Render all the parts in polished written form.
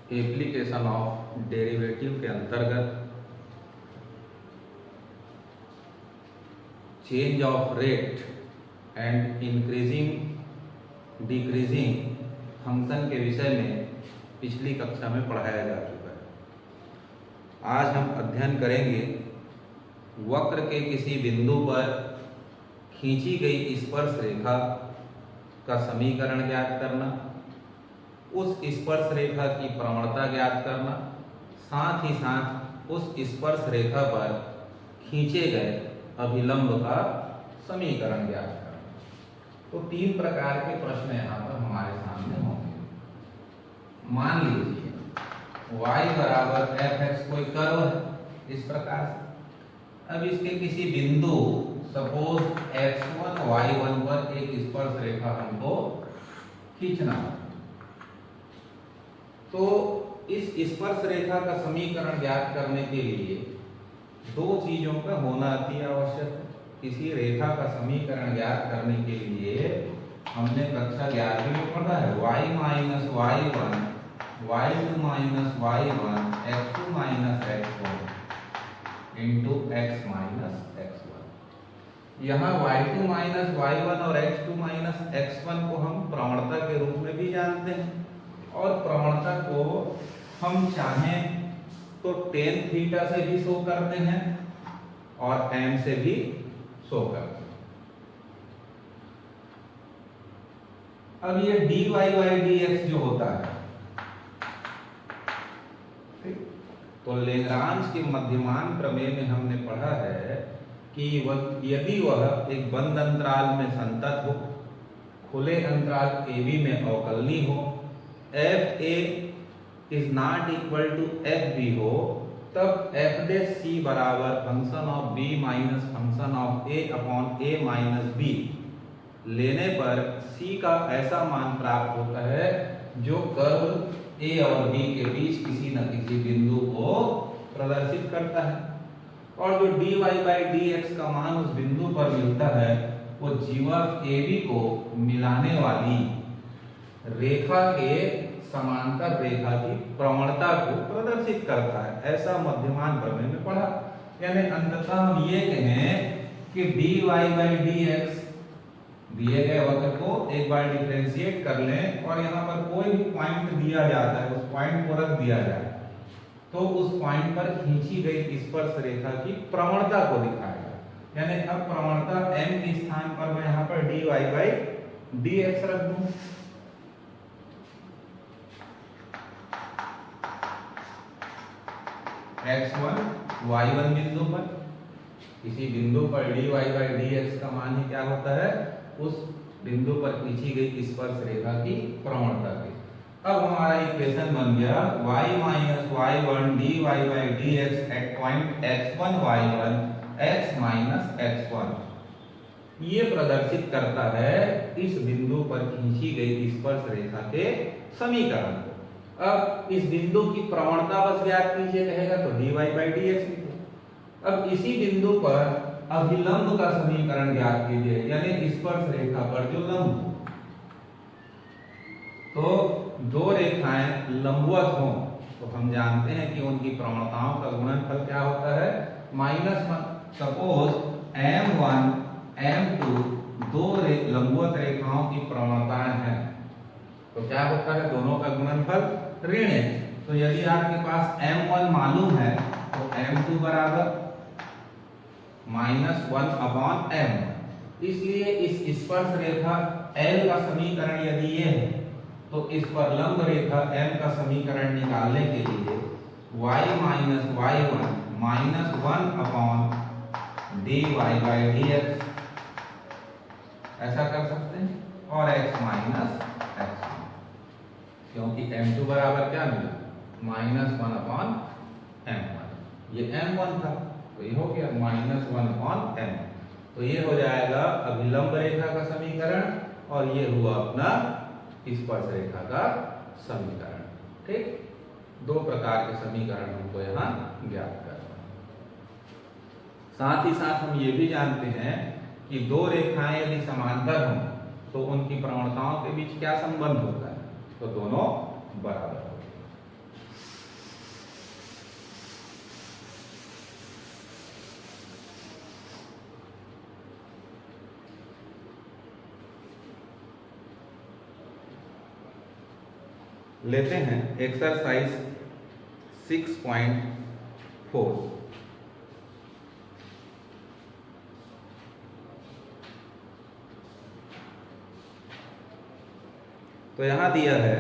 Application of derivative के अंतर्गत change of rate and increasing decreasing function के विषय में पिछली कक्षा में पढ़ाया जा चुका है। आज हम अध्ययन करेंगे वक्र के किसी बिंदु पर खींची गई स्पर्श रेखा का समीकरण ज्ञात करना, उस स्पर्श रेखा की प्रवणता ज्ञात करना, साथ ही साथ उस स्पर्श रेखा पर खींचे गए अभिलंब का समीकरण ज्ञात करना। तो तीन प्रकार के प्रश्न यहाँ पर हमारे सामने होंगे। मान लीजिए y बराबर fx कोई कर्व है इस प्रकार से। अब इसके किसी बिंदु सपोज x1 y1 पर एक स्पर्श रेखा हमको खींचना है, तो इस स्पर्श रेखा का समीकरण ज्ञात करने के लिए दो चीजों का होना अति आवश्यक है। किसी रेखा का समीकरण ज्ञात करने के लिए हमने कक्षा 11वीं में पढ़ा है y minus y1 y2 minus y1 x2 minus x1 into x minus x1। यहाँ y2 माइनस y1 और x2 माइनस x1 को हम प्रवणता के रूप में भी जानते हैं, और प्रवणता को हम चाहें तो tan थीटा से भी शो करते हैं और m से भी शो करते हैं। अब ये dy बाई dx जो होता है, तो लेग्रांज के मध्यमान प्रमेय में हमने पढ़ा है कि यदि वह एक बंद अंतराल में संतत हो, खुले अंतराल AB में अवकलनीय हो, FA is not equal to FB हो, तब f' बराबर function of B minus function of A upon A minus B लेने पर C का ऐसा मान प्राप्त होता है जो कर्व A और B के बीच किसी न किसी बिंदु को प्रदर्शित करता है, और जो dy बाई dx का मान उस बिंदु पर मिलता है वो जीवा AB को मिलाने वाली रेखा के समांतर रेखा की प्रवणता को प्रदर्शित करता है। ऐसा मध्यमान प्रमेय में पढ़ा। यानी अंततः हम ये कहें कि dy बाई dx दिए गए वक्र को एक बार डिफरेंशिएट कर लें और यहाँ पर कोई भी पॉइंट दिया जाता है, उस पॉइंट को रख दिया जाए तो उस पॉइंट पर खींची गई स्पर्श रेखा की प्रवणता को दिखाएगा। यानी अब प्रवणता m के स्थान पर मैं यहाँ पर dy बाई dx रख दूं। x1 y1 बिंदु पर किसी बिंदु पर dy बाई dx का मान ही क्या होता है, उस बिंदु पर खींची गई स्पर्श रेखा की प्रवणता की। अब हमारा इक्वेशन बन गया y minus y1 dy by dx at point x1 y1 x minus x1। ये प्रदर्शित करता है इस बिंदु पर खींची गई स्पर्श रेखा के समीकरण को। अब इस बिंदु की प्रवणता बस ज्ञात कीजिए कहेगा तो dy बाई dx लिखो। अब इसी बिंदु पर अभिलंब का समीकरण ज्ञात कीजिए, यानी स्पर्श रेखा पर जो लंब हो। तो दो रेखाएं लंबवत हों तो हम जानते हैं कि उनकी प्रवणताओं का गुणनफल क्या होता है, -1। सपोज m1 m2 दो लंबवत रेखाओं की प्रवणताएं हैं तो क्या होता है, दोनों का गुणनफल ऋण है। तो यदि आपके पास m1 मालूम है तो m2 बराबर -1 अपॉन m। इसलिए इस स्पर्श रेखा L का समीकरण यदि ये है तो इस पर लंब रेखा M का समीकरण निकालने के लिए y minus y1 -1 upon dy by dx ऐसा कर सकते हैं, और x माइनस x1, क्योंकि m2 बराबर क्या मिला, -1 अपॉन m1। ये m1 था तो ये हो गया -1 अपॉन m। तो ये हो जाएगा अभिलंब रेखा का समीकरण और ये हुआ अपना स्पर्श रेखा का समीकरण। ठीक, दो प्रकार के समीकरण हमको यहाँ ज्ञात करना है। साथ ही साथ हम ये भी जानते हैं कि दो रेखाएं यदि समांतर हों तो उनकी प्रवणताओं के बीच क्या संबंध होता है, तो दोनों बराबर होते हैं। लेते हैं एक्सरसाइज 6.4। तो यहां दिया है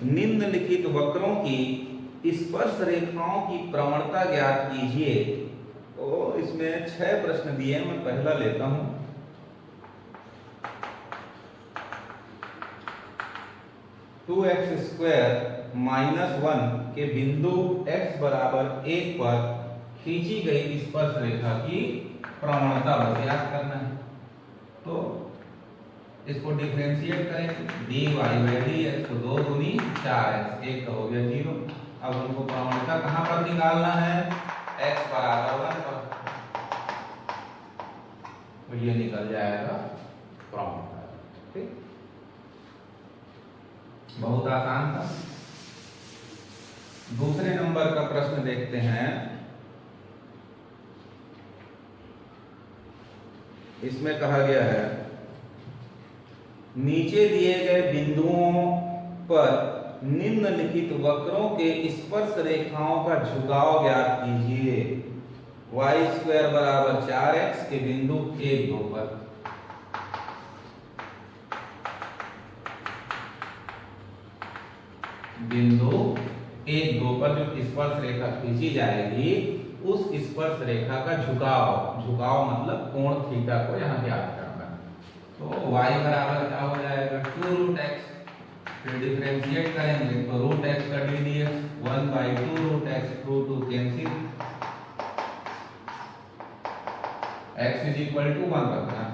निम्नलिखित वक्रों की स्पर्श रेखाओं की प्रवणता ज्ञात कीजिए। तो इसमें 6 प्रश्न दिए हैं, मैं पहला लेता हूं। टू एक्स स्क्वायर -1 के बिंदु x बराबर 1 पर खींची गई स्पर्श रेखा की प्रवणता ज्ञात करना है। तो इसको डिफरेंशिएट करें, dy बाई dx तो 2 दूनी 4x, 1 का हो गया 0। अब उनको प्रवणता कहां पर निकालना है, x बराबर 1 पर, तो ये निकल जाएगा प्रवणता। ठीक, बहुत आसान था। दूसरे नंबर का प्रश्न देखते हैं। इसमें कहा गया है नीचे दिए गए बिंदुओं पर निम्नलिखित वक्रों के स्पर्श रेखाओं का झुकाव ज्ञात कीजिए। y² बराबर 4x के बिंदु 1-2 पर। बिंदु 1-2 पर जो स्पर्श रेखा खींची जाएगी, उस स्पर्श रेखा का झुकाव मतलब कोण थीटा को यहाँ ज्ञात करना है। तो y बराबर क्या हो जाएगा, 2√x, फिर डिफरेंशिएट करेंगे तो √x का ddx 1/2√x, 2 कैंसिल, x = 1 रखना,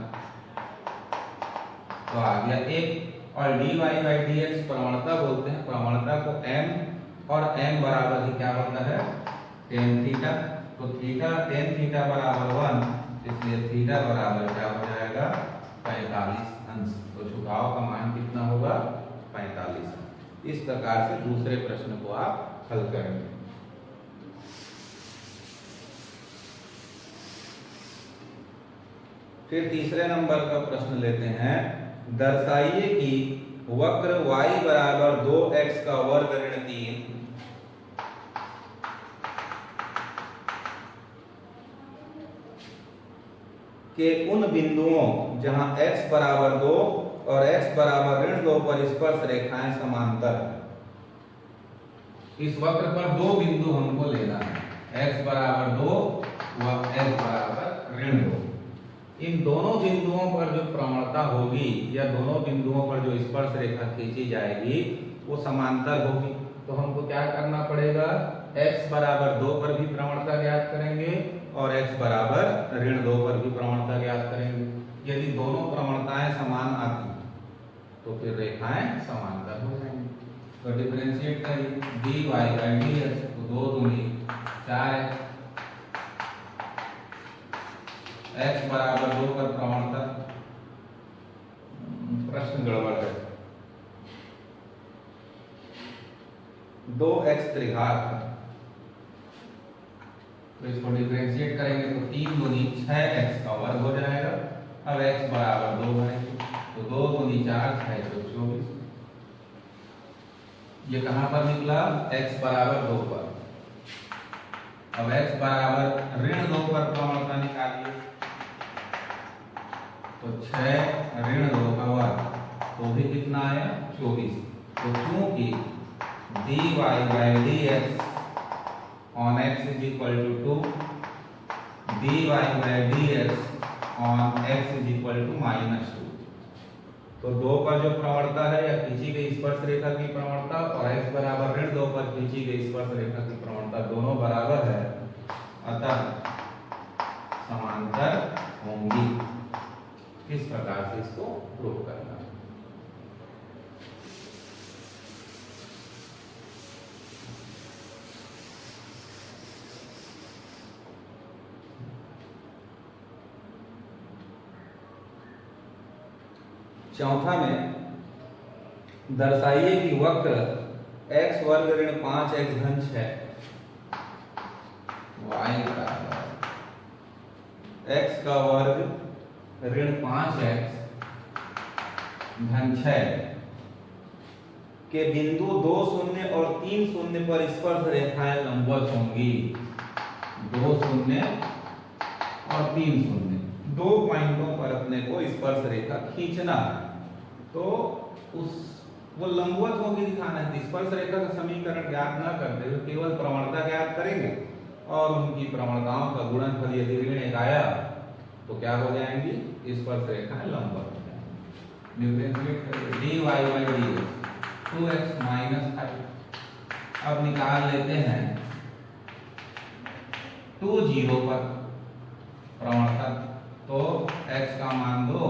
तो आ गया 1। और dy बाई dx प्रवणता बोलते हैं, प्रवणता को m, और m बराबर ही क्या होता है, tan थीटा। तो थीटा tan थीटा बराबर 1, इसलिए थीटा बराबर क्या हो जाएगा, 45 अंश। तो झुकाव का मान कितना होगा, 45। इस प्रकार से दूसरे प्रश्न को आप हल करेंगे। फिर तीसरे नंबर का प्रश्न लेते हैं। दर्शाइए कि वक्र y बराबर 2x का वर्ग ऋण 3 के उन बिंदुओं जहां x बराबर 2 और x बराबर ऋण 2 पर स्पर्श रेखाएं समांतर हैं। इस वक्र पर 2 बिंदु हमको लेना है, x बराबर 2 व x बराबर ऋण 2। इन दोनों बिंदुओं पर जो प्रवणता होगी या दोनों बिंदुओं पर जो स्पर्श रेखा खींची जाएगी वो समांतर होगी। तो हमको क्या करना पड़ेगा, x बराबर 2 पर भी प्रवणता ज्ञात करेंगे और x बराबर ऋण 2 पर भी प्रवणता ज्ञात करेंगे। यदि दोनों प्रवणताएं समान आती तो फिर रेखाएं समांतर हो जाएंगी। तो डिफरेंशिएट करिए, dy बाई dx तो 2 दूनी 4x, x बराबर 2 पर प्रवणता, प्रश्न गड़बड़ है, 2x त्रिघात, तो इसको डिफरेंशिएट करेंगे तो 3 दूनी 6x का वर्ग हो जाएगा। अब x बराबर 2 भरेंगे तो 2 दूनी 4, 6 तो 24। ये कहां पर निकला, x बराबर 2 पर। अब x बराबर ऋण 2 पर प्रवणता निकालिए, तो 6 ऋण 2 का वर्ग तो भी कितना आया, 24। तो क्योंकि dy by dx on x = 2, dy by dx on x = -2। तो 2 पर जो प्रवणता है या खींची गई स्पर्श रेखा की प्रवणता और x बराबर ऋण 2 पर खींची गई स्पर्श रेखा की प्रवणता दोनों बराबर है, अतः समांतर होंगी। किस प्रकार से इसको प्रूव करना है। चौथा में दर्शाइए कि वक्र x वर्ग ऋण 5x धन 6 y बराबर x का वर्ग ऋण 5x धन 6 कि बिंदु 2 शून्य और 3 शून्य पर स्पर्श रेखाएं लंबवत होंगी। 2 शून्य और 3 शून्य, 2 पॉइंटों पर अपने को स्पर्श रेखा खींचना है, तो उस वो लंबवत होगी दिखाना है। स्पर्श रेखा का समीकरण ज्ञात न करते हुए केवल प्रवणता ज्ञात करेंगे और उनकी प्रवणताओं का गुणनफल यदि ऋण 1 आया तो क्या हो जाएंगी, स्पर्श रेखाएं लंबवत हो जाएंगी। डिफरेंशिएट करिए dy by dx 2x minus 5। अब निकाल लेते हैं 2 0 पर प्रवणता, तो x का मान 2,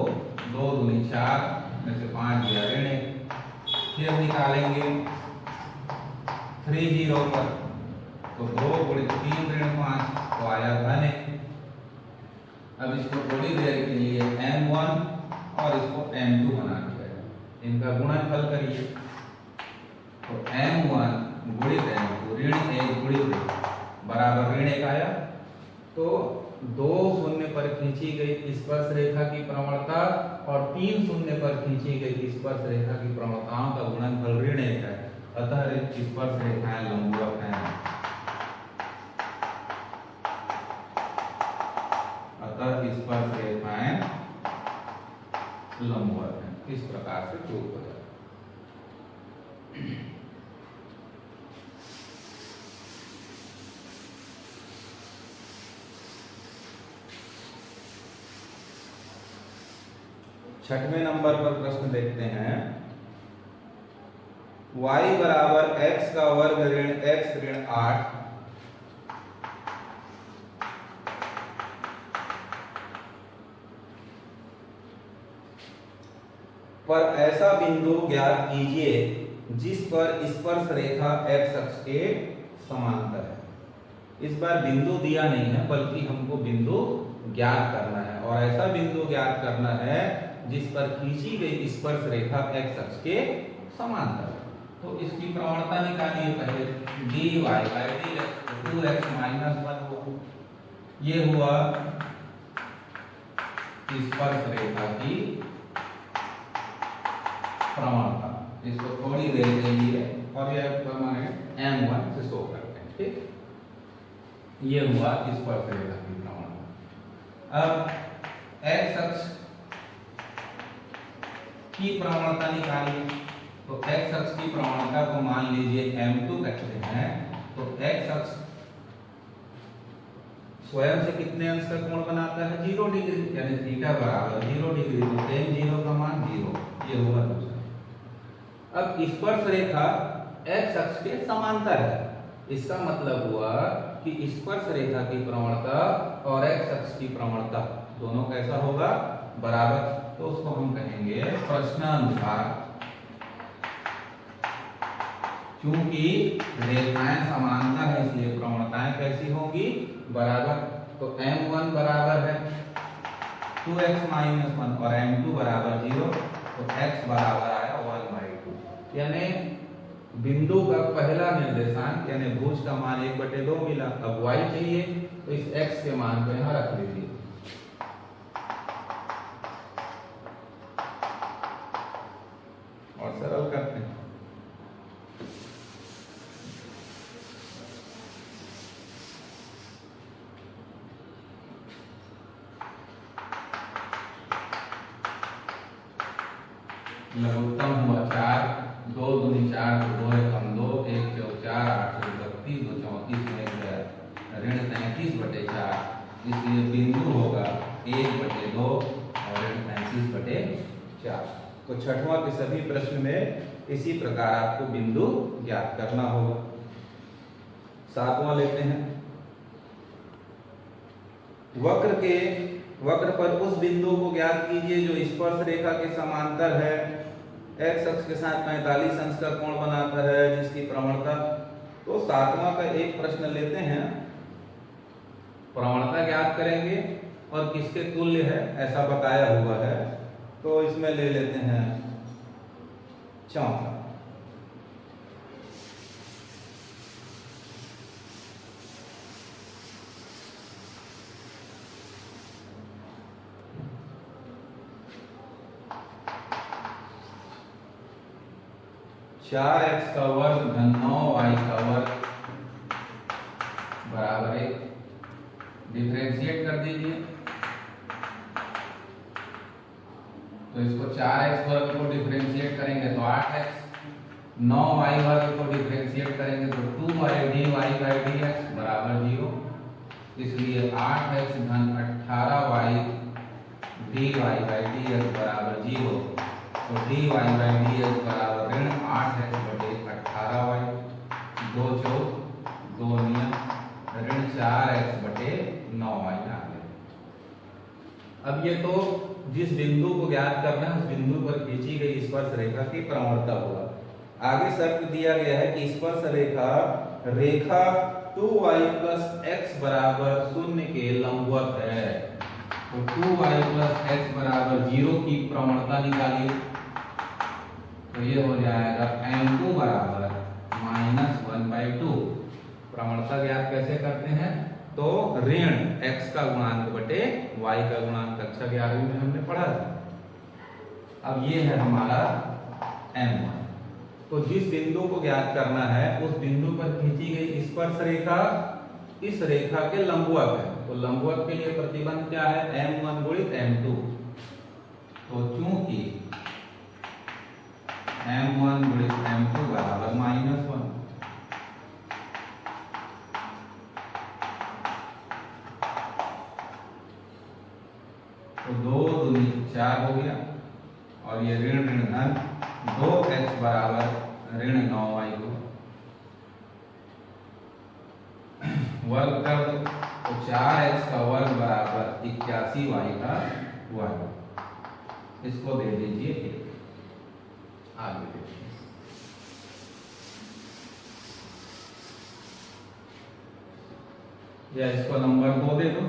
2 दूनी 4 में से 5 गया ऋण 1। फिर निकालेंगे 3 0 पर, तो 2 गुणित 3 ऋण 5 तो आया धन 1। अब इसको थोड़ी देर के लिए m1 और इसको m2 बना दिया है, इनका गुणनफल करिए, तो m1 गुणित m2 ऋण 1 गुणित 1 बराबर ऋण 1 आया। तो 2 शून्य पर खींची गई स्पर्श रेखा की प्रवणता और 3 शून्य पर खींची गई स्पर्श रेखा की प्रवणताओं का गुणनफल ऋण 1 है, अतः स्पर्श रेखाएं लंबवत हैं। अतः स्पर्श रेखाएं लंबवत हैं। इस प्रकार से प्रूव हो जाता है। छठवें नंबर पर प्रश्न देखते हैं, y बराबर x का वर्ग ऋण x ऋण 8 पर ऐसा बिंदु ज्ञात कीजिए जिस पर स्पर्श रेखा x अक्ष के समांतर है। इस बार बिंदु दिया नहीं है बल्कि हमको बिंदु ज्ञात करना है, और ऐसा बिंदु ज्ञात करना है जिस पर खींची गई स्पर्श रेखा x अक्ष के समांतर है। तो इसकी प्रवणता निकालिए पहले, dy by dx 2x minus 1 ये हुआ स्पर्श रेखा की प्रवणता। इसको थोड़ी देर के लिए और यह परमानेंट m1 से शो करते हैं, ठीक। ये हुआ स्पर्श रेखा की प्रवणता। अब x अक्ष की प्रवणता निकालिए, तो x अक्ष की प्रवणता को मान लीजिए m2 कहते हैं, तो x अक्ष स्वयं से कितने अंश का कोण बनाता है, 0 डिग्री, यानी थीटा बराबर 0 डिग्री, तो tan 0 का मान 0, ये हुआ दूसरा। अब स्पर्श रेखा x अक्ष के समांतर है, इसका मतलब हुआ कि स्पर्श रेखा की प्रवणता और x अक्ष की प्रवणता दोनों कैसा होगा, बराबर। तो उसको हम कहेंगे प्रश्नानुसार, क्योंकि रेखाएं समांतर है इसलिए प्रवणताएं कैसी होंगी, बराबर। तो m1 बराबर है 2x माइनस 1 और m2 बराबर 0, तो x बराबर आया 1/2, यानी बिंदु का पहला निर्देशांक यानी भुज का मान 1/2 मिला। अब y चाहिए, तो इस x के मान को यहाँ रख लीजिए, और सरल करते हैं। लघुत्तम हुआ 4, 2 दूनी 4 तो 2 एकम 2, 1 चौक 4 8 32 2 34 में ऋण 33/4, इसलिए बिंदु होगा 1/2 और ऋण 33/4। तो छठवां के सभी प्रश्न में इसी प्रकार आपको बिंदु ज्ञात करना होगा। सातवां लेते हैं, वक्र पर उस बिंदु को ज्ञात कीजिए जो स्पर्श रेखा के समांतर है, x अक्ष के साथ 45 अंश का कोण बनाता है, जिसकी प्रवणता। तो सातवां का एक प्रश्न लेते हैं, प्रवणता ज्ञात करेंगे और किसके तुल्य है ऐसा बताया हुआ है, तो इसमें ले लेते हैं चौथा। 4x का वर्ग धन 9y का वर्ग बराबर 1। डिफरेंशिएट कर दीजिए, तो इसको 4x वर्ग को डिफरेंशिएट करेंगे तो 8x, 9y वर्ग को डिफरेंशिएट करेंगे तो 2y dy बाई dx बराबर 0। इसलिए 8x धन 18y dy बाई dx बराबर 0। तो dy बाई dx बराबर ऋण 8x बटे 18y, 2 चौक 2 नियम, ऋण 4x बटे 9y आ गया। अब ये तो जिस बिंदु को ज्ञात करना है उस बिंदु पर खींची गई स्पर्श रेखा की प्रवणता होगा। आगे शर्त दिया गया है कि स्पर्श रेखा 2y प्लस x बराबर 0 के लंबवत है। तो 2y प्लस x बराबर 0 की प्रवणता निकालिए, तो ये हो जाएगा m2 बराबर -1/2। प्रवणता ज्ञात कैसे करते हैं? तो ऋण x का गुणांक बटे y का गुणांक कक्षा 11वीं में हमने पढ़ा था। अब ये है हमारा m1। तो जिस बिंदु को ज्ञात करना है उस बिंदु पर खींची गई स्पर्श रेखा इस रेखा के लंबवत है। तो लंबवत के लिए प्रतिबंध क्या है? m1 गुणित m2। तो चूंकि m1 गुणित m2 बराबर -1, तो 2 दूनी 4 हो गया, और ये ऋण ऋण धन 2x बराबर ऋण 9y को वर्ग कर दो, तो 4x का वर्ग बराबर 81y का वर्ग। इसको दे दीजिए 1। आगे देखिए, या इसको नंबर 2 दे दो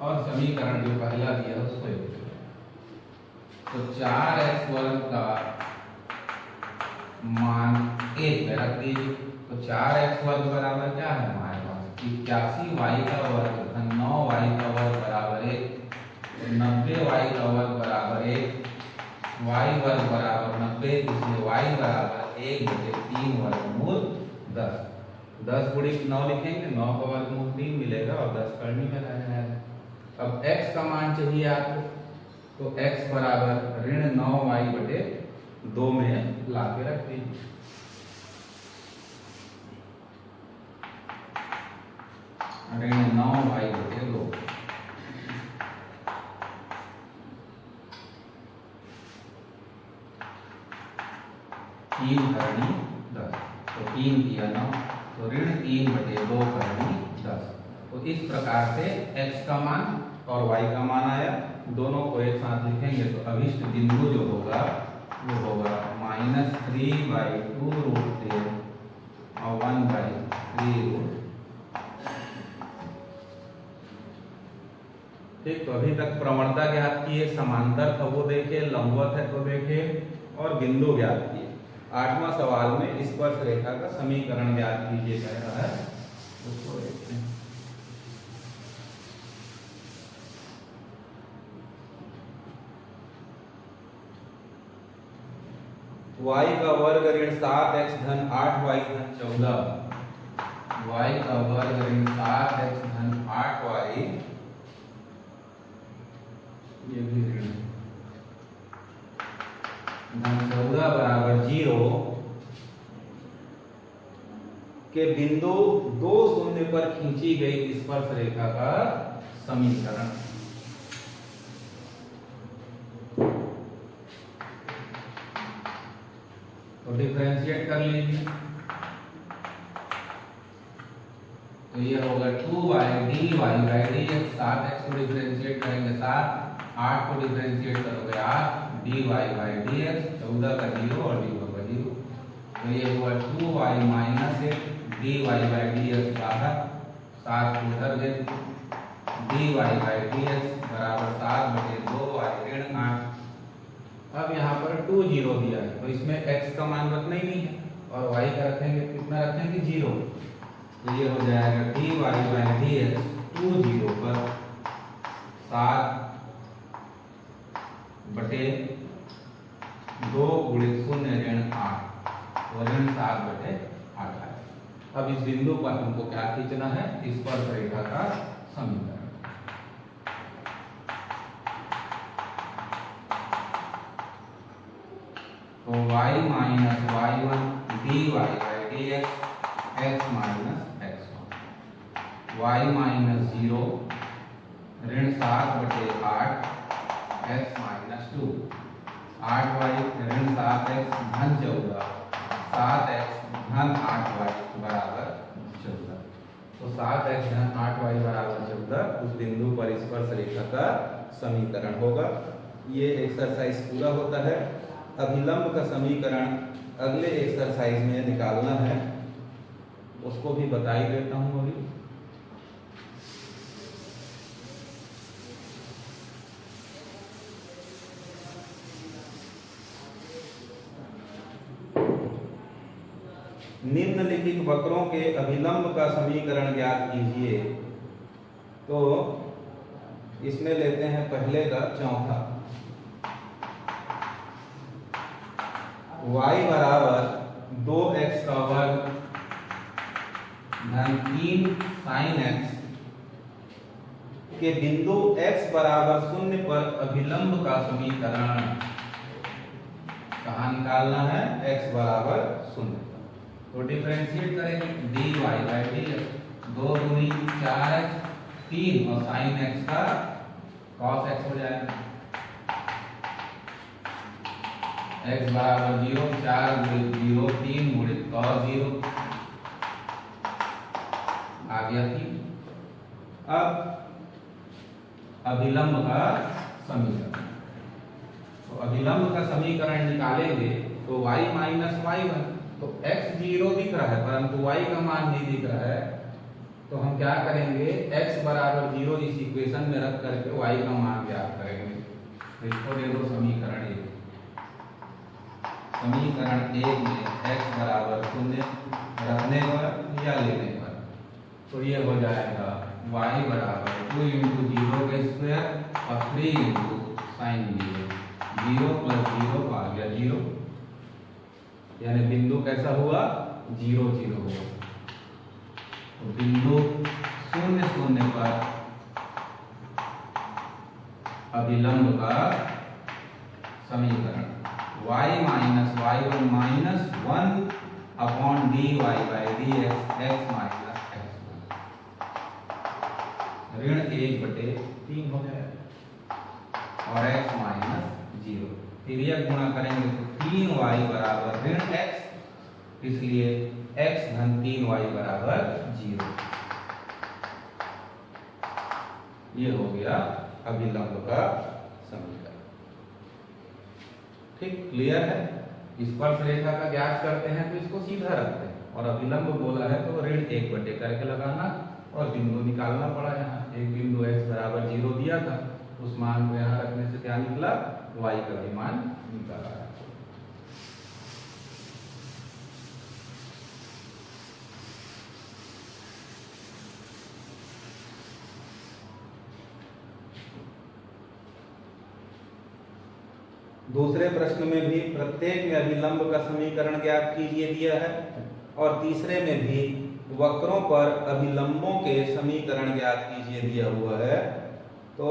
और समीकरण जो पहला दिया उसको लिख दो। तो 4x वर्ग का मान 1 में रख दीजिए। तो 4x वर्ग बराबर क्या है हमारे पास? 81y का वर्ग धन 9y का वर्ग बराबर 1। तो 90y का वर्ग बराबर 1, y वर्ग बराबर 90, इसलिए y बराबर 1/3 वर्गमूल 10। 10 गुणित 9 लिखेंगे, 9 का वर्गमूल 3 मिलेगा और 10 करनी में रह जाएगा। अब x का मान चाहिए आपको, तो x बराबर ऋण 9y बटे 2 में ला के रख दीजिए। ऋण 9y बटे 2। तीन करनी 10, तो 3 किया 9, तो ऋण 3 बटे 2 करनी 10। तो इस प्रकार से x का मान और y का मान आया। दोनों को एक साथ लिखेंगे तो अभिष्ट बिंदु जो होगा वो होगा -3/2 रूट 10 और 1/3 रूट। ठीक, तो अभी तक प्रवणता ज्ञात किए, समांतर था वो देखे, लंबवत है तो देखे, और बिंदु ज्ञात किए। 8वां सवाल में स्पर्श रेखा का समीकरण ज्ञात कीजिए कह रहा है, उसको देखते हैं। y का वर्ग ऋण 7x धन 8y धन 14, y का वर्ग ऋण 7x धन 8y, ये भी ऋण धन 14 बराबर 0 के बिंदु 2 शून्य पर खींची गई स्पर्श रेखा का समीकरण। तो डिफरेंशिएट कर लीजिए, तो ये होगा 2y dy by dx। 7x को डिफरेंशिएट करेंगे 7, 8 को डिफरेंशिएट करोगे 8 dy बाई dx, 14 का 0 और dy का 0। तो ये हुआ 2y minus 1 dy by dx बाहर, 7 को उधर दे dy बाई dx बराबर 7/2y ऋण 8। अब यहाँ पर 2 0 दिया है, तो इसमें x का मान रखना ही नहीं है, और y का रखेंगे, कितना रखेंगे? 0। तो ये हो जाएगा dy बाई dx 2 0 पर 7/2 गुणित 0 ऋण 8। वो ऋण 7/8 आएगा। अब इस बिंदु पर हमको क्या खींचना है, स्पर्शरेखा का समीकरण। तो y minus y1 dy by dx x minus x1, y minus 0 ऋण 7/8 x माइनस 2, 8y ऋण 7x धन 14, 7x धन 8y बराबर 14। तो 7x धन 8y बराबर 14 उस बिंदु पर स्पर्शरेखा का समीकरण होगा। ये एक्सरसाइज पूरा होता है। अभिलंब का समीकरण अगले एक्सरसाइज में निकालना है, उसको भी बता ही देता हूं अभी। निम्नलिखित वक्रों के अभिलंब का समीकरण ज्ञात कीजिए। तो इसमें लेते हैं पहले का चौथा, y बराबर 2x का वर्ग धन 3 sin x के बिंदु x बराबर 0 पर अभिलंब का समीकरण कहाँ निकालना है, x बराबर 0 पर। तो डिफरेंशिएट करेंगे dy बाई dx, 2 दूनी 4x 3 और sin x का cos x हो जाएगा, x बराबर 0, 4 गुणित 0 3 गुणित cos 0 आ गया 3। अब अभिलंब का समीकरण, तो अभिलंब का समीकरण निकालेंगे तो y माइनस y1, तो x 0 दिख रहा है परंतु y का मान नहीं दिख रहा है, तो हम क्या करेंगे, x बराबर 0 इस इक्वेशन में रख करके y का मान ज्ञात करेंगे। तो इसको दे दो समीकरण 1। समीकरण 1 में x बराबर 0 रखने पर या लेने पर, तो ये हो जाएगा y बराबर 2 इंटू 0 का स्क्वायर और 3 इंटू साइन 0, 0 प्लस 0 आ गया 0, यानी बिंदु कैसा हुआ, 0 0 हुआ। तो बिंदु 0 0 पर अभिलंब का समीकरण y minus y1 minus 1 upon dy by dx x minus x1 ऋण 1/3 हो जाएगा और x माइनस 0, फिर यह गुणा करेंगे तो 3y बराबर ऋण x, इसलिए x धन 3y बराबर 0। ये हो गया अभिलंब का समीकरण। ठीक, क्लियर है। स्पर्शरेखा का ज्ञात करते हैं तो इसको सीधा रखते हैं, और अभिलंब बोला है तो ऋण 1/, करके लगाना और बिंदु निकालना पड़ा। यहाँ एक बिंदु x बराबर 0 दिया था, उस मान को यहाँ रखने से क्या निकला, y का भी मान निकला। दूसरे प्रश्न में भी प्रत्येक में अभिलंब का समीकरण ज्ञात कीजिए दिया है, और तीसरे में भी वक्रों पर अभिलंबों के समीकरण ज्ञात कीजिए दिया हुआ है। तो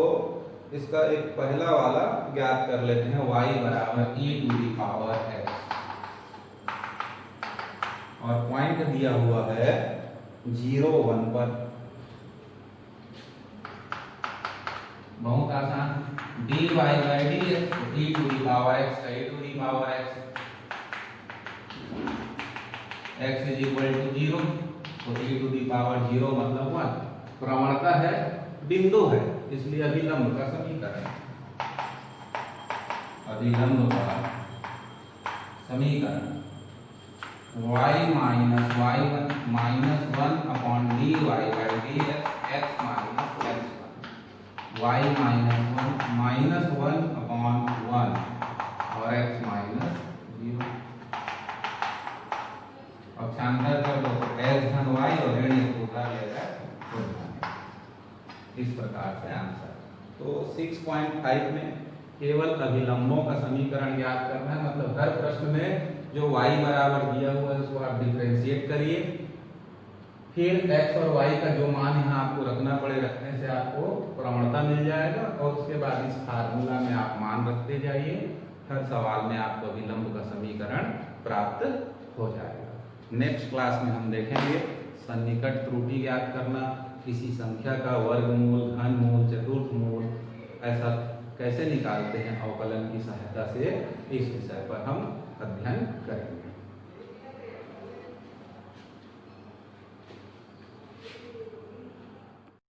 इसका एक पहला वाला ज्ञात कर लेते हैं, y बराबर e to the power x, और पॉइंट दिया हुआ है 0 1 पर। बहुत आसान, dy by dx e to the power x का e to the power x, x is equal to 0, तो e टू दी पावर 0 मतलब 1। प्रवणता है, बिंदु है, इसलिए अभिलंब का समीकरण, अभिलंब का समीकरण y minus y1 minus 1 upon dy by dx x minus x1, y minus 1 minus 1 upon 1 और x माइनस 0। पक्षांतर कर दो तो x धन y और ऋण एक पूरा लेगा, इस प्रकार से आंसर। तो 6.5 में केवल अभिलंबों का समीकरण ज्ञात करना है। मतलब हर प्रश्न में जो y बराबर दिया हुआ है उसको आप डिफरेंशिएट करिए, फिर x और y का जो मान यहाँ आपको रखना पड़े, रखने से आपको प्रवणता मिल जाएगा और उसके बाद इस फार्मूला में आप मान रखते जाइए। हर सवाल में आपको अभिलंब का समीकरण प्राप्त हो जाएगा। नेक्स्ट क्लास में हम देखेंगे सन्निकट त्रुटि ज्ञात करना, किसी संख्या का वर्गमूल, घनमूल, चतुर्थमूल ऐसा कैसे निकालते हैं अवकलन की सहायता से, इस विषय पर हम अध्ययन करेंगे।